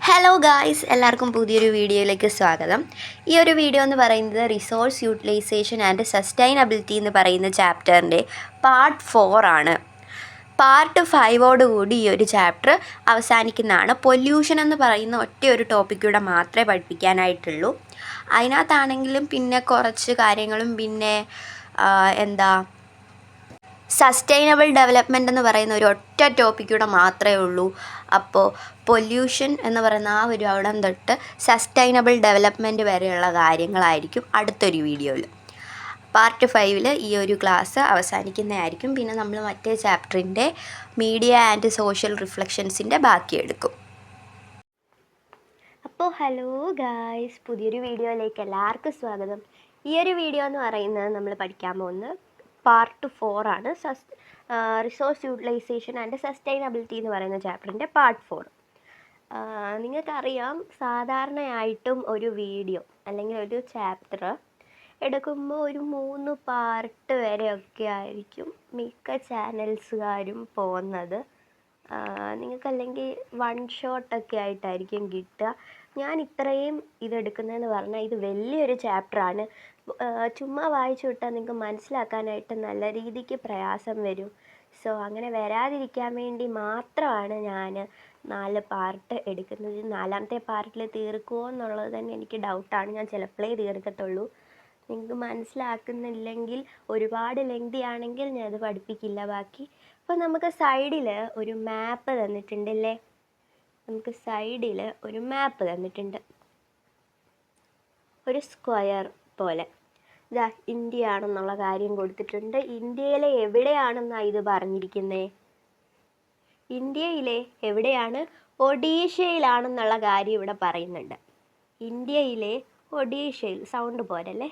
Hello guys, എല്ലാവർക്കും പുതിയൊരു വീഡിയോയിലേക്ക് സ്വാഗതം. ഈ ഒരു വീഡിയോ എന്ന് പറയുന്നത് റിസോഴ്സ് യൂട്ടിലൈസേഷൻ ആൻഡ് സസ്റ്റൈനബിലിറ്റി എന്ന് പറയുന്ന ചാപ്റ്ററിൻ്റെ പാർട്ട് 4 ആണ്. പാർട്ട് 5ഓടുകൂടി ഈ ഒരു ചാപ്റ്റർ അവസാനിക്കുന്നതാണ്. പൊല്യൂഷൻ എന്ന് പറയുന്ന ഒറ്റ ഒരു ടോപ്പിക്കൂടെ മാത്രമേ പഠിപ്പിക്കാനായിട്ടുള്ളൂ. അതിനകത്താണെങ്കിലും പിന്നെ കുറച്ച് കാര്യങ്ങളും പിന്നെ സസ്റ്റൈനബിൾ ഡെവലപ്മെൻറ്റ് എന്ന് പറയുന്ന ഒരു ഒറ്റ ടോപ്പിക്കൂടെ മാത്രമേ ഉള്ളൂ. അപ്പോൾ പൊല്യൂഷൻ എന്ന് പറയുന്ന ആ ഒരു അവിടം തൊട്ട് സസ്റ്റൈനബിൾ ഡെവലപ്മെൻറ്റ് വരെയുള്ള കാര്യങ്ങളായിരിക്കും അടുത്തൊരു വീഡിയോയിൽ. പാർട്ട് 5 ഈ ഒരു ക്ലാസ് അവസാനിക്കുന്നതായിരിക്കും. പിന്നെ നമ്മൾ മറ്റേ ചാപ്റ്ററിൻ്റെ മീഡിയ ആൻഡ് സോഷ്യൽ റിഫ്ലക്ഷൻസിൻ്റെ ബാക്കി എടുക്കും. അപ്പോൾ ഹലോ ഗായ്സ്, പുതിയൊരു വീഡിയോയിലേക്ക് എല്ലാവർക്കും സ്വാഗതം. ഈ ഒരു വീഡിയോ എന്ന് പറയുന്നത് നമ്മൾ പഠിക്കാൻ പോകുന്നത് പാർട്ട് 4 ആണ്. റിസോഴ്സ് യൂട്ടിലൈസേഷൻ ആൻഡ് സസ്റ്റൈനബിലിറ്റി എന്ന് പറയുന്ന ചാപ്റ്ററിൻ്റെ പാർട്ട് 4. നിങ്ങൾക്കറിയാം, സാധാരണയായിട്ടും ഒരു വീഡിയോ അല്ലെങ്കിൽ ഒരു ചാപ്റ്റർ എടുക്കുമ്പോൾ ഒരു 3 പാർട്ട് വരെയൊക്കെ ആയിരിക്കും മിക്ക ചാനൽസുകാരും പോകുന്നത്. നിങ്ങൾക്കല്ലെങ്കിൽ 1 ഷോട്ടൊക്കെ ആയിട്ടായിരിക്കും കിട്ടുക. ഞാൻ ഇത്രയും ഇതെടുക്കുന്നതെന്ന് പറഞ്ഞാൽ ഇത് വലിയൊരു ചാപ്റ്ററാണ്. ചുമ്മാ വായിച്ചു വിട്ടാൽ നിങ്ങൾക്ക് മനസ്സിലാക്കാനായിട്ട് നല്ല രീതിക്ക് പ്രയാസം വരും. സോ അങ്ങനെ വരാതിരിക്കാൻ വേണ്ടി മാത്രമാണ് ഞാൻ 4 പാർട്ട് എടുക്കുന്നത്. 4ാമത്തെ പാർട്ടിൽ തീർക്കുമോ എന്നുള്ളത് തന്നെ എനിക്ക് ഡൗട്ടാണ്. ഞാൻ ചിലപ്പോഴേ തീർക്കത്തുള്ളൂ. നിങ്ങൾക്ക് മനസ്സിലാക്കുന്നില്ലെങ്കിൽ, ഒരുപാട് ലെങ്തി ആണെങ്കിൽ ഞാനത് പഠിപ്പിക്കില്ല ബാക്കി. അപ്പോൾ നമുക്ക് സൈഡിൽ ഒരു മാപ്പ് തന്നിട്ടുണ്ടല്ലേ. നമുക്ക് സൈഡിൽ ഒരു മാപ്പ് തന്നിട്ടുണ്ട്, ഒരു സ്ക്വയർ പോലെ. ഇതാ ഇന്ത്യ ആണെന്നുള്ള കാര്യം കൊടുത്തിട്ടുണ്ട്. ഇന്ത്യയിലെ എവിടെയാണെന്നാണ് ഇത് പറഞ്ഞിരിക്കുന്നത്? ഇന്ത്യയിലെ എവിടെയാണ്? ഒഡീഷയിലാണെന്നുള്ള കാര്യം ഇവിടെ പറയുന്നുണ്ട്. ഇന്ത്യയിലെ ഒഡീഷയിൽ, സൗണ്ട് പോരല്ലേ,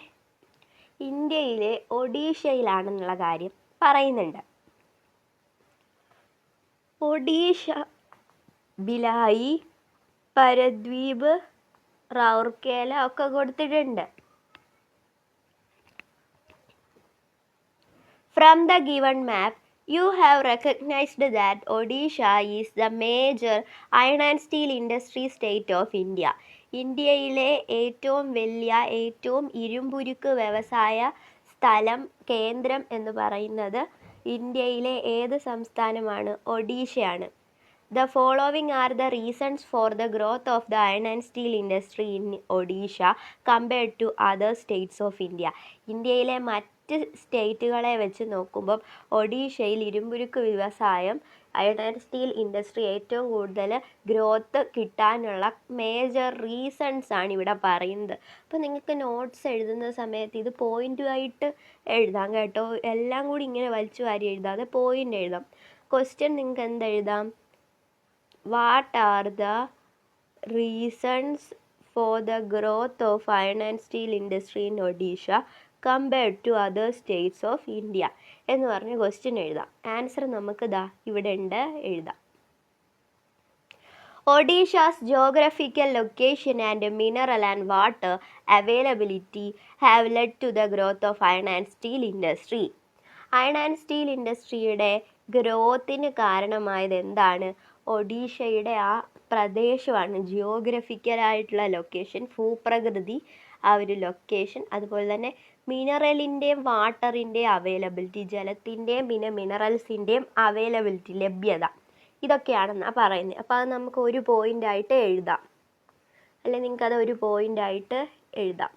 ഇന്ത്യയിലെ ഒഡീഷയിലാണെന്നുള്ള കാര്യം പറയുന്നുണ്ട്. ഒഡീഷ, ഭിലായി, പരദ്വീപ്, റൗർക്കേല ഒക്കെ കൊടുത്തിട്ടുണ്ട്. From the given map, you have recognized that Odisha is the major iron and steel industry state of India. ഇന്ത്യയിലെ ഏറ്റവും വലിയ, ഏറ്റവും ഇരുമ്പുരുക്ക് വ്യവസായ സ്ഥലം, കേന്ദ്രം എന്ന് പറയുന്നത് ഇന്ത്യയിലെ ഏത് സംസ്ഥാനമാണ്? ഒഡീഷയാണ്. The following are the reasons for the growth of the iron and steel industry in Odisha compared to other states of India. ഇന്ത്യയിലെ മറ്റ് സ്റ്റേറ്റുകളെ വെച്ച് നോക്കുമ്പം ഒഡീഷയിൽ ഇരുമ്പുരുക്ക് വ്യവസായം, അയൺ ആൻഡ് സ്റ്റീൽ ഇൻഡസ്ട്രി ഏറ്റവും കൂടുതൽ ഗ്രോത്ത് കിട്ടാനുള്ള മേജർ റീസൺസ് ആണ് ഇവിടെ പറയുന്നത്. അപ്പോൾ നിങ്ങൾക്ക് നോട്ട്സ് എഴുതുന്ന സമയത്ത് ഇത് പോയിൻ്റുമായിട്ട് എഴുതാം കേട്ടോ. എല്ലാം കൂടി ഇങ്ങനെ വലിച്ചു വാരി എഴുതാതെ പോയിൻ്റ് എഴുതാം. ക്വസ്റ്റ്യൻ നിങ്ങൾക്ക് എന്തെഴുതാം? What are the reasons for the growth of iron and steel industry in Odisha compared to other states of India എന്ന് പറഞ്ഞ ക്വസ്റ്റ്യൻ എഴുതാം. ആൻസർ നമുക്ക് ഇവിടെ ഉണ്ട്, എഴുതാം. Odisha's geographical location and mineral and water availability have led to the growth of iron and steel industry. Iron and steel ഇൻഡസ്ട്രിയുടെ ഗ്രോത്തിന് കാരണമായത് എന്താണ്? ഒഡീഷയുടെ ആ പ്രദേശമാണ്, ജിയോഗ്രഫിക്കലായിട്ടുള്ള ലൊക്കേഷൻ, ഭൂപ്രകൃതി, ആ ഒരു ലൊക്കേഷൻ. അതുപോലെ തന്നെ മിനറലിൻ്റെയും വാട്ടറിൻ്റെയും അവൈലബിലിറ്റി, ജലത്തിൻ്റെയും പിന്നെ മിനറൽസിൻ്റെയും അവൈലബിലിറ്റി, ലഭ്യത, ഇതൊക്കെയാണെന്നാണ് പറയുന്നത്. അപ്പോൾ അത് നമുക്ക് ഒരു പോയിൻ്റായിട്ട് എഴുതാം, അല്ലെങ്കിൽ നിങ്ങൾക്കത് ഒരു പോയിൻ്റായിട്ട് എഴുതാം.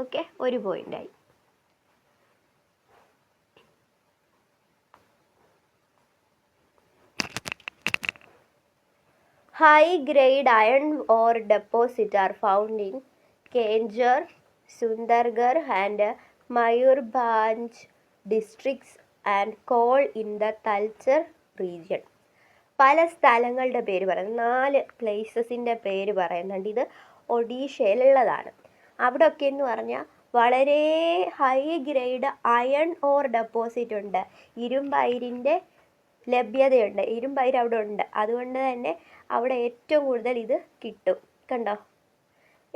ഓക്കെ, ഒരു പോയിൻ്റായി. High grade iron ore deposits are found in Kenjur, Sundargarh and Mayurbhanj districts and coal in the Talcher region. പല സ്ഥലങ്ങളുടെ പേര് പറയുന്നത്, 4 പ്ലേസസിൻ്റെ പേര് പറയുന്നുണ്ട്. ഇത് ഒഡീഷയിലുള്ളതാണ്. അവിടെയൊക്കെ എന്ന് പറഞ്ഞാൽ വളരെ high grade iron or deposit ഉണ്ട്, ഇരുമ്പയിരിൻ്റെ ലഭ്യതയുണ്ട്, ഇരുമ്പയിര് അവിടെ ഉണ്ട്. അതുകൊണ്ട് തന്നെ അവിടെ ഏറ്റവും കൂടുതൽ ഇത് കിട്ടും, കണ്ടോ.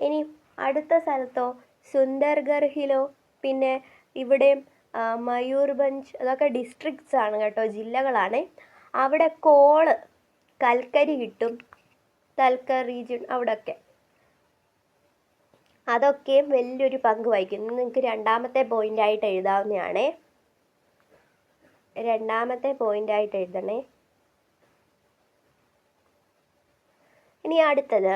ഇനി അടുത്ത സ്ഥലത്തോ, സുന്ദർഗർഹിലോ, പിന്നെ ഇവിടെ മയൂർഭഞ്ച്, അതൊക്കെ ഡിസ്ട്രിക്ട്സ് ആണ് കേട്ടോ, ജില്ലകളാണ്. അവിടെ കോള് കൽക്കരി കിട്ടും, തൽക്കർ റീജിയൻ അവിടെയൊക്കെ. അതൊക്കെയും വലിയൊരു പങ്ക് വഹിക്കുന്നു. നിങ്ങൾക്ക് രണ്ടാമത്തെ പോയിൻ്റായിട്ട് എഴുതാവുന്നതാണേ. രണ്ടാമത്തെ പോയിൻ്റായിട്ട് എഴുതണേ. ഇനി അടുത്തത്,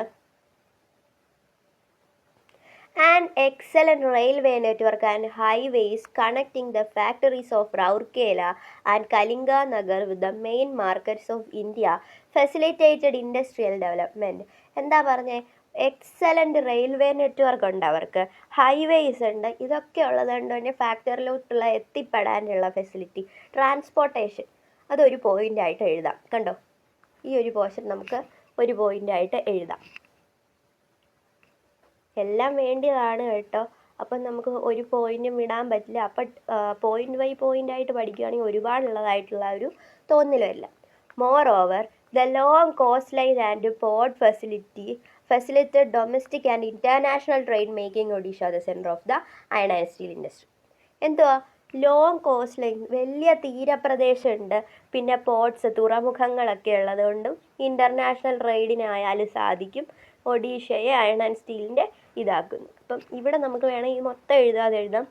an excellent railway network and highways connecting the factories of Rourkela and Kalinganagar with the main markets of India facilitated industrial development. എന്താ പറഞ്ഞേ? എക്സലൻ്റ് റെയിൽവേ നെറ്റ്വർക്ക് ഉണ്ട് അവർക്ക്, ഹൈവേസ് ഉണ്ട്, ഇതൊക്കെ ഉള്ളതുകൊണ്ട് തന്നെ ഫാക്ടറിയിലോട്ടുള്ള എത്തിപ്പെടാനുള്ള ഫെസിലിറ്റി, ട്രാൻസ്പോർട്ടേഷൻ, അതൊരു പോയിൻ്റായിട്ട് എഴുതാം. കണ്ടോ, ഈ ഒരു പോർഷൻ നമുക്ക് ഒരു പോയിൻ്റായിട്ട് എഴുതാം. എല്ലാം വേണ്ടിയതാണ് കേട്ടോ. അപ്പം നമുക്ക് ഒരു പോയിൻറ്റും വിടാൻ പറ്റില്ല. അപ്പം പോയിൻ്റ് ബൈ പോയിൻ്റായിട്ട് പഠിക്കുകയാണെങ്കിൽ ഒരുപാടുള്ളതായിട്ടുള്ള ഒരു തോന്നലുമില്ല. More over the long coastline and port facilitate domestic and international trade making Odisha the centre of the iron and steel industry. എന്തുവാ? ലോങ് കോസ്റ്റ് ലൈൻ, വലിയ തീരപ്രദേശമുണ്ട്, പിന്നെ പോർട്ട്സ്, തുറമുഖങ്ങളൊക്കെ ഉള്ളതുകൊണ്ടും ഇൻ്റർനാഷണൽ ട്രേഡിനായാലും സാധിക്കും. ഒഡീഷയെ അയൺ ആൻഡ് സ്റ്റീലിൻ്റെ ഇതാക്കുന്നു. അപ്പം ഇവിടെ നമുക്ക് വേണമെങ്കിൽ മൊത്തം എഴുതാം.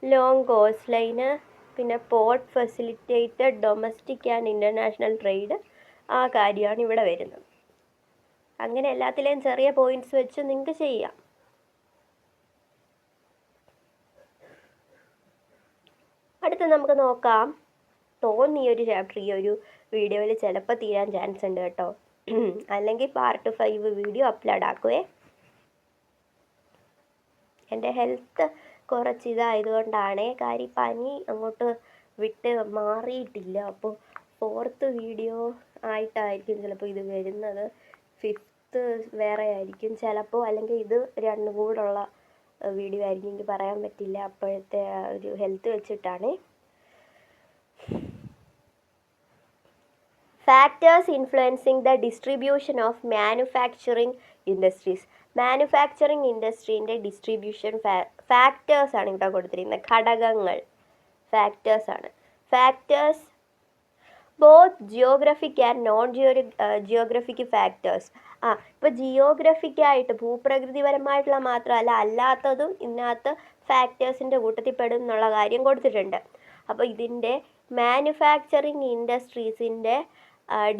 ലോങ് കോസ്റ്റ് ലൈന്, പിന്നെ port facilitated domestic and international trade, ആ കാര്യമാണ് ഇവിടെ വരുന്നത്. അങ്ങനെ എല്ലാത്തിലെയും ചെറിയ പോയിൻറ്റ്സ് വെച്ച് നിങ്ങൾക്ക് ചെയ്യാം. അടുത്ത് നമുക്ക് നോക്കാം. തോന്നിയൊരു ചാപ്റ്റർ ഈ ഒരു വീഡിയോയിൽ ചിലപ്പോൾ തീരാൻ ചാൻസ് ഉണ്ട് കേട്ടോ. അല്ലെങ്കിൽ പാർട്ട് 5 വീഡിയോ അപ്ലോഡ് ആക്കുവേ. എൻ്റെ ഹെൽത്ത് കുറച്ച് ഇതായതുകൊണ്ടാണ്, കാര്യം പനി അങ്ങോട്ട് വിട്ട് മാറിയിട്ടില്ല. അപ്പോൾ 4th വീഡിയോ ആയിട്ടായിരിക്കും ചിലപ്പോൾ ഇത് വരുന്നത്, 5th വേറെ ആയിരിക്കും ചിലപ്പോൾ, അല്ലെങ്കിൽ ഇത് രണ്ടും കൂടുള്ള വീഡിയോ ആയിരിക്കും, എനിക്ക് പറയാൻ പറ്റില്ല. അപ്പോഴത്തെ ഒരു ഹെൽത്ത് വെച്ചിട്ടാണ്. Factors influencing the distribution of manufacturing industries. Manufacturing ഇൻഡസ്ട്രീൻ്റെ ഡിസ്ട്രിബ്യൂഷൻ ഫാക്ടേഴ്സാണ് ഇവിടെ കൊടുത്തിരിക്കുന്നത്. ഘടകങ്ങൾ ഫാക്ടേഴ്സാണ്. Factors both geographic and non geographic factors. ഇപ്പോൾ ജിയോഗ്രഫിക്കായിട്ട് ഭൂപ്രകൃതിപരമായിട്ടുള്ള മാത്രമല്ല, അല്ലാത്തതും ഇതിനകത്ത് ഫാക്ടേഴ്സിൻ്റെ കൂട്ടത്തിൽ പെടും എന്നുള്ള കാര്യം കൊടുത്തിട്ടുണ്ട്. അപ്പോൾ ഇതിൻ്റെ മാനുഫാക്ചറിങ് ഇൻഡസ്ട്രീസിൻ്റെ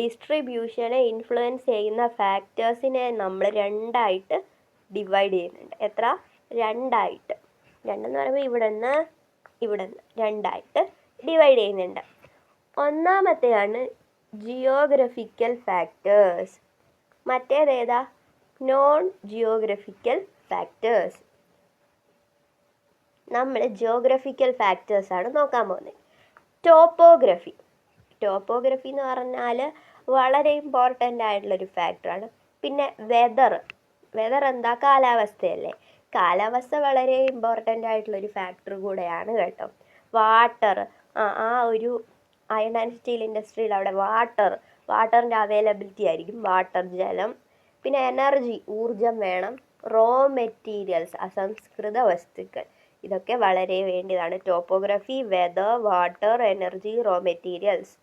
ഡിസ്ട്രിബ്യൂഷനെ ഇൻഫ്ലുവൻസ് ചെയ്യുന്ന ഫാക്ടേഴ്സിനെ നമ്മൾ രണ്ടായിട്ട് ഡിവൈഡ് ചെയ്യുന്നുണ്ട്. എത്ര? രണ്ടായിട്ട്. രണ്ടെന്ന് പറയുമ്പോൾ ഇവിടെ നിന്ന് രണ്ടായിട്ട് ഡിവൈഡ് ചെയ്യുന്നുണ്ട്. ഒന്നാമത്തെയാണ് ജിയോഗ്രഫിക്കൽ ഫാക്ടേഴ്സ്, മറ്റേതേതാ? Non geographical factors. നമ്മൾ ജിയോഗ്രഫിക്കൽ ഫാക്ടേഴ്സാണ് നോക്കാൻ പോകുന്നത്. ടോപ്പോഗ്രഫി എന്ന് പറഞ്ഞാൽ വളരെ ഇമ്പോർട്ടൻ്റ് ആയിട്ടുള്ളൊരു ഫാക്ടറാണ്. പിന്നെ വെതർ എന്താ? കാലാവസ്ഥയല്ലേ. കാലാവസ്ഥ വളരെ ഇമ്പോർട്ടൻ്റ് ആയിട്ടുള്ളൊരു ഫാക്ടർ കൂടെയാണ് കേട്ടോ. വാട്ടർ, ആ ഒരു അയൺ ആൻഡ് സ്റ്റീൽ ഇൻഡസ്ട്രിയിൽ അവിടെ വാട്ടറിൻ്റെ അവൈലബിലിറ്റി ആയിരിക്കും, വാട്ടർ, ജലം. പിന്നെ എനർജി, ഊർജം വേണം. റോ മെറ്റീരിയൽസ്, അസംസ്കൃത വസ്തുക്കൾ, ഇതൊക്കെ വളരെ വേണ്ടിയതാണ്. Topography, weather, water, energy, raw materials.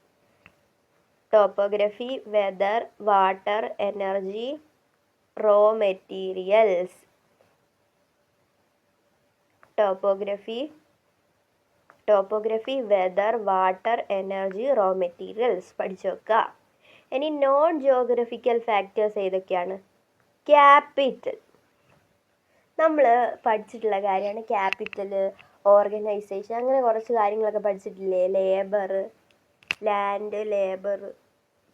Topography, weather, water, energy, raw materials. Topography, weather, water, energy, raw materials പഠിച്ചു വെക്കുക. ഇനി നോൺ ജിയോഗ്രഫിക്കൽ ഫാക്ടേഴ്സ് ഏതൊക്കെയാണ്? ക്യാപിറ്റൽ, നമ്മൾ പഠിച്ചിട്ടുള്ള കാര്യമാണ്. ക്യാപിറ്റൽ, ഓർഗനൈസേഷൻ, അങ്ങനെ കുറച്ച് കാര്യങ്ങളൊക്കെ പഠിച്ചിട്ടില്ലേ? ലാൻഡ്, ലേബർ,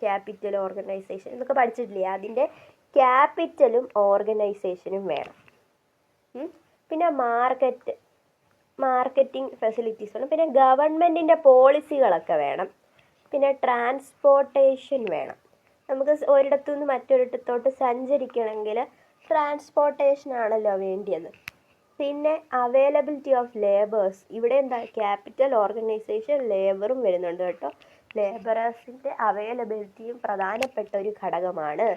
ക്യാപിറ്റൽ, ഓർഗനൈസേഷൻ, ഇതൊക്കെ പഠിച്ചിട്ടില്ലേ? അതിൻ്റെ ക്യാപിറ്റലും ഓർഗനൈസേഷനും വേണം. പിന്നെ മാർക്കറ്റിംഗ് ഫെസിലിറ്റീസ് വേണം. പിന്നെ ഗവൺമെൻറ്റിൻ്റെ പോളിസികളൊക്കെ വേണം. പിന്നെ ട്രാൻസ്പോർട്ടേഷൻ വേണം. നമുക്ക് ഒരിടത്തു നിന്ന് മറ്റൊരിടത്തോട്ട് സഞ്ചരിക്കണമെങ്കിൽ ട്രാൻസ്പോർട്ടേഷൻ ആണല്ലോ വേണ്ടിയത്. പിന്നെ അവൈലബിലിറ്റി ഓഫ് ലേബേഴ്സ്, ഇവിടെ എന്താ? ക്യാപിറ്റൽ, ഓർഗനൈസേഷൻ, ലേബറും വരുന്നുണ്ട് കേട്ടോ. ലേബറേഴ്സിൻ്റെ അവൈലബിലിറ്റിയും പ്രധാനപ്പെട്ട ഒരു ഘടകമാണ്.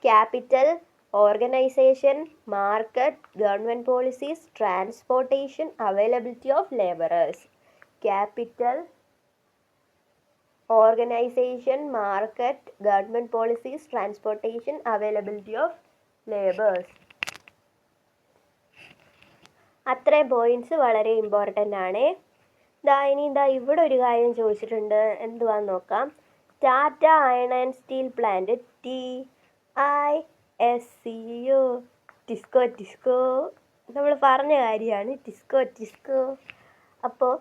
Capital, organisation, market, government policies, transportation, availability of labourers. Capital, organisation, market, government policies, transportation, availability of labours. അത്രയും പോയിൻറ്റ്സ് വളരെ ഇമ്പോർട്ടൻ്റ് ആണ്. ഇനി ഇവിടെ ഒരു കാര്യം ചോദിച്ചിട്ടുണ്ട്, എന്തുവാന്ന് നോക്കാം. Tata iron and steel plant, TISCO, TISCO നമ്മൾ പറഞ്ഞ കാര്യമാണ്, ടിസ്കോ. അപ്പോൾ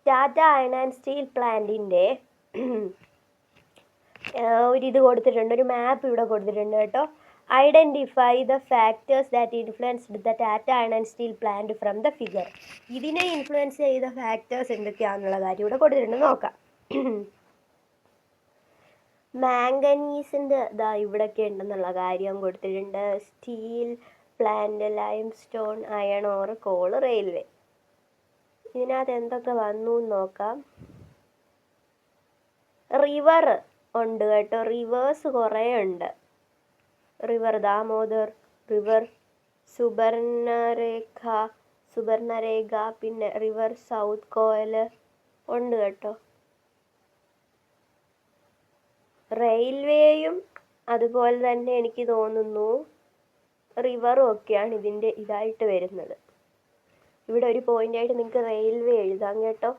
ടാറ്റ അയൺ ആൻഡ് സ്റ്റീൽ പ്ലാന്റിൻ്റെ ഒരിത് കൊടുത്തിട്ടുണ്ട്, ഒരു മാപ്പ് ഇവിടെ കൊടുത്തിട്ടുണ്ട് കേട്ടോ. Identify the factors that influenced the Tata iron and steel plant from the figure. ഇതിനെ ഇൻഫ്ലുവൻസ് ചെയ്ത ഫാക്ടേഴ്സ് എന്തൊക്കെയാണെന്നുള്ള കാര്യം ഇവിടെ കൊടുത്തിട്ടുണ്ട്, നോക്കാം. മാംഗനീസിൻ്റെ ഇവിടെയൊക്കെ ഉണ്ടെന്നുള്ള കാര്യം കൊടുത്തിട്ടുണ്ട്. Steel plant, lime stone, iron or, call, railway. ഇതിനകത്ത് എന്തൊക്കെ വന്നു എന്ന് നോക്കാം. റിവർ ഉണ്ട് കേട്ടോ, റിവേഴ്സ് കുറേ ഉണ്ട്. റിവർ ദാമോദർ, റിവർ സുബർണരേഖ, പിന്നെ റിവർ സൗത്ത് കോയൽ ഉണ്ട് കേട്ടോ. റെയിൽവേയും അതുപോലെ തന്നെ എനിക്ക് തോന്നുന്നു റിവറും ഒക്കെയാണ് ഇതിൻ്റെ ഇതായിട്ട് വരുന്നത്. ഇവിടെ ഒരു പോയിൻ്റായിട്ട് നിങ്ങൾക്ക് റെയിൽവേ എഴുതാം കേട്ടോ,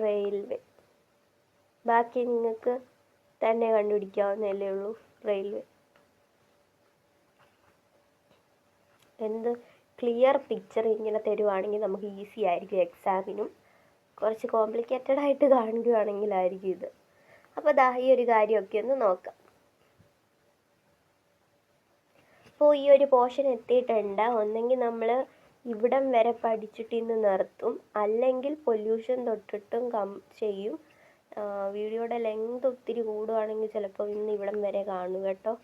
റെയിൽവേ. ബാക്കി നിങ്ങൾക്ക് തന്നെ കണ്ടുപിടിക്കാവുന്നതല്ലേ ഉള്ളൂ. റെയിൽവേ എന്ത് ക്ലിയർ പിക്ചർ ഇങ്ങനെ തരുവാണെങ്കിൽ നമുക്ക് ഈസി ആയിരിക്കും എക്സാമിനും. കുറച്ച് കോംപ്ലിക്കേറ്റഡ് ആയിട്ട് കാണുകയാണെങ്കിലായിരിക്കും ഇത്. അപ്പോൾ ഈ ഒരു കാര്യമൊക്കെ ഒന്ന് നോക്കാം. അപ്പോൾ ഈ ഒരു പോർഷൻ എത്തിയിട്ടുണ്ട്. ഒന്നെങ്കിൽ നമ്മൾ ഇവിടം വരെ പഠിച്ചിട്ട് ഇന്ന് നിർത്തും, അല്ലെങ്കിൽ പൊല്യൂഷൻ തൊട്ടിട്ടും ചെയ്യും. വീഡിയോയുടെ ലെങ്ത് ഒത്തിരി കൂടുകയാണെങ്കിൽ ചിലപ്പോൾ ഇന്ന് ഇവിടം വരെ കാണും കേട്ടോ.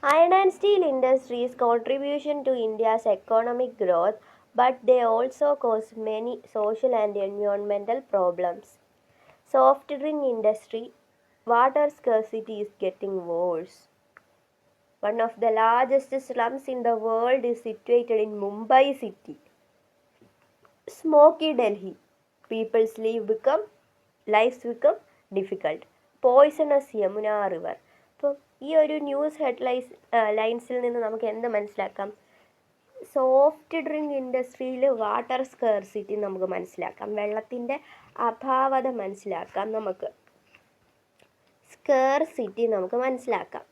Iron and steel industries contribution to India's economic growth, but they also cause many social and environmental problems. Soft drink industry, water scarcity is getting worse. One of the largest slums in the world is situated in Mumbai city. Smoky Delhi. People's lives become difficult. Poisonous Yamuna river. അപ്പോൾ ഈ ഒരു news ലൈൻസിൽ നിന്ന് നമുക്ക് എന്ത് മനസ്സിലാക്കാം? Soft drink ഇൻഡസ്ട്രിയിൽ water സ്കേർസിറ്റി നമുക്ക് മനസ്സിലാക്കാം, വെള്ളത്തിൻ്റെ അഭാവത മനസ്സിലാക്കാം, നമുക്ക് സ്കേർസിറ്റി നമുക്ക് മനസ്സിലാക്കാം,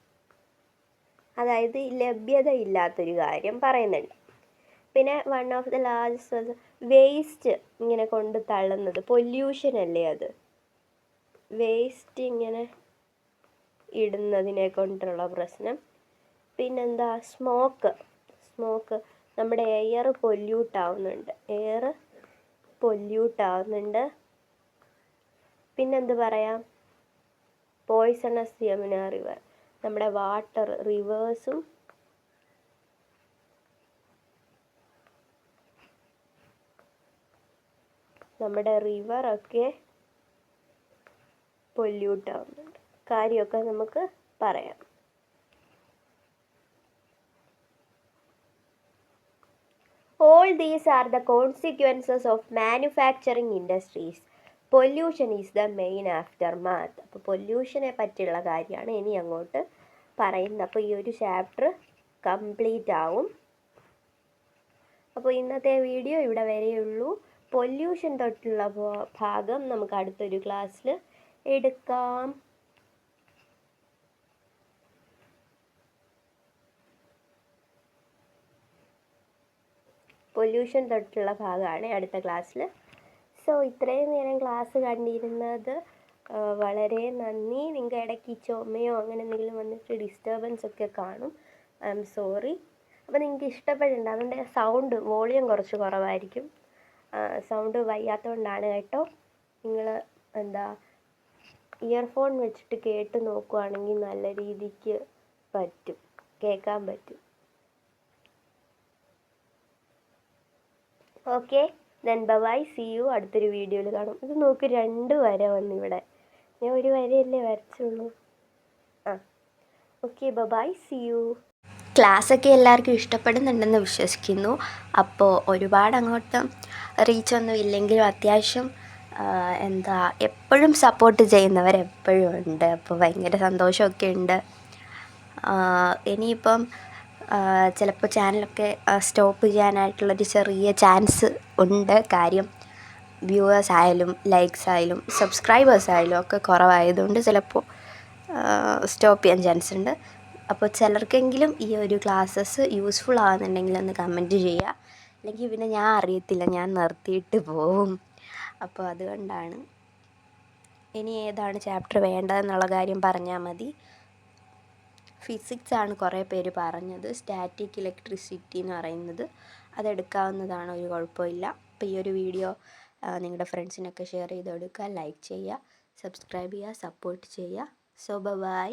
അതായത് ലഭ്യത ഇല്ലാത്തൊരു കാര്യം പറയുന്നുണ്ട്. പിന്നെ one of the largest waste ഇങ്ങനെ കൊണ്ട് തള്ളുന്നത് പൊല്യൂഷൻ അല്ലേ, അത് വേസ്റ്റ് ഇങ്ങനെ ഇടുന്നതിനെ കൊണ്ടുള്ള പ്രശ്നം. പിന്നെന്താ, സ്മോക്ക് നമ്മുടെ എയർ പൊല്യൂട്ട് ആവുന്നുണ്ട്. പിന്നെന്ത് പറയാം, പോയ്സണസ് യമുന റിവർ, നമ്മുടെ വാട്ടർ റിവേഴ്സും നമ്മുടെ റിവറൊക്കെ പൊല്യൂട്ട് ആവുന്നുണ്ട്. കാര്യമൊക്കെ നമുക്ക് പറയാം. All these are the consequences of manufacturing industries. Pollution is the main aftermath. അപ്പോൾ പൊല്യൂഷനെ പറ്റിയുള്ള കാര്യമാണ് ഇനി അങ്ങോട്ട് പറയുന്നത്. അപ്പോൾ ഈ ഒരു ചാപ്റ്റർ കംപ്ലീറ്റ് ആവും. അപ്പോൾ ഇന്നത്തെ വീഡിയോ ഇവിടെ വരെയുള്ളൂ. പൊല്യൂഷൻ തൊട്ടുള്ള ഭാഗം നമുക്ക് അടുത്തൊരു ക്ലാസ്സിൽ എടുക്കാം. പൊല്യൂഷൻ തൊട്ടുള്ള ഭാഗമാണ് അടുത്ത ക്ലാസ്സിൽ. സോ ഇത്രയും നേരം ക്ലാസ് കണ്ടിരുന്നത് വളരെ നന്ദി. നിങ്ങൾക്ക് ഇടയ്ക്ക് ചുമയോ അങ്ങനെ എന്തെങ്കിലും വന്നിട്ട് ഡിസ്റ്റർബൻസ് ഒക്കെ കാണും, ഐ എം സോറി. അപ്പോൾ നിങ്ങൾക്ക് ഇഷ്ടപ്പെട്ടിട്ടുണ്ട്, അതുകൊണ്ട് സൗണ്ട് വോളിയം കുറച്ച് കുറവായിരിക്കും. സൗണ്ട് വയ്യാത്തതുകൊണ്ടാണ് കേട്ടോ. നിങ്ങൾ ഇയർഫോൺ വെച്ചിട്ട് കേട്ട് നോക്കുവാണെങ്കിൽ നല്ല രീതിക്ക് കേൾക്കാൻ പറ്റും. Okay, then bye, see you. അടുത്തൊരു വീഡിയോയിൽ കാണും. ഇത് നോക്ക്, 2 വര വന്നിവിടെ, ഞാൻ ഒരു വരയല്ലേ വരച്ചുള്ളൂ. Okay, bye, see you. ക്ലാസ്സൊക്കെ എല്ലാവർക്കും ഇഷ്ടപ്പെടുന്നുണ്ടെന്ന് വിശ്വസിക്കുന്നു. അപ്പോൾ ഒരുപാട് അങ്ങോട്ട് റീച്ചൊന്നും ഇല്ലെങ്കിലും അത്യാവശ്യം എന്താ എപ്പോഴും സപ്പോർട്ട് ചെയ്യുന്നവരെപ്പോഴും ഉണ്ട്. അപ്പോൾ ഭയങ്കര സന്തോഷമൊക്കെ ഉണ്ട്. ഇനിയിപ്പം ചിലപ്പോൾ ചാനലൊക്കെ സ്റ്റോപ്പ് ചെയ്യാനായിട്ടുള്ളൊരു ചെറിയ ചാൻസ് ഉണ്ട്. കാര്യം വ്യൂവേഴ്സ് ആയാലും ലൈക്സ് ആയാലും സബ്സ്ക്രൈബേഴ്സ് ആയാലും ഒക്കെ കുറവായതുകൊണ്ട് ചിലപ്പോൾ സ്റ്റോപ്പ് ചെയ്യാൻ ചാൻസ് ഉണ്ട്. അപ്പോൾ ചിലർക്കെങ്കിലും ഈ ഒരു ക്ലാസ്സസ് യൂസ്ഫുൾ ആകുന്നുണ്ടെങ്കിൽ ഒന്ന് കമൻറ്റ് ചെയ്യുക. അല്ലെങ്കിൽ പിന്നെ ഞാൻ അറിയത്തില്ല, ഞാൻ നിർത്തിയിട്ട് പോവും. അപ്പോൾ അതുകൊണ്ടാണ്. ഇനി ഏതാണ് ചാപ്റ്റർ വേണ്ടതെന്നുള്ള കാര്യം പറഞ്ഞാൽ മതി. ഫിസിക്സ് ആണ് കുറേ പേര് പറഞ്ഞത്. സ്റ്റാറ്റിക് ഇലക്ട്രിസിറ്റി എന്ന് പറയുന്നത് അതെടുക്കാവുന്നതാണ്, ഒരു കുഴപ്പമില്ല. അപ്പോൾ ഈ ഒരു വീഡിയോ നിങ്ങളുടെ ഫ്രണ്ട്സിനൊക്കെ ഷെയർ ചെയ്ത് കൊടുക്കുക, ലൈക്ക് ചെയ്യുക, സബ്സ്ക്രൈബ് ചെയ്യുക, സപ്പോർട്ട് ചെയ്യുക. So by.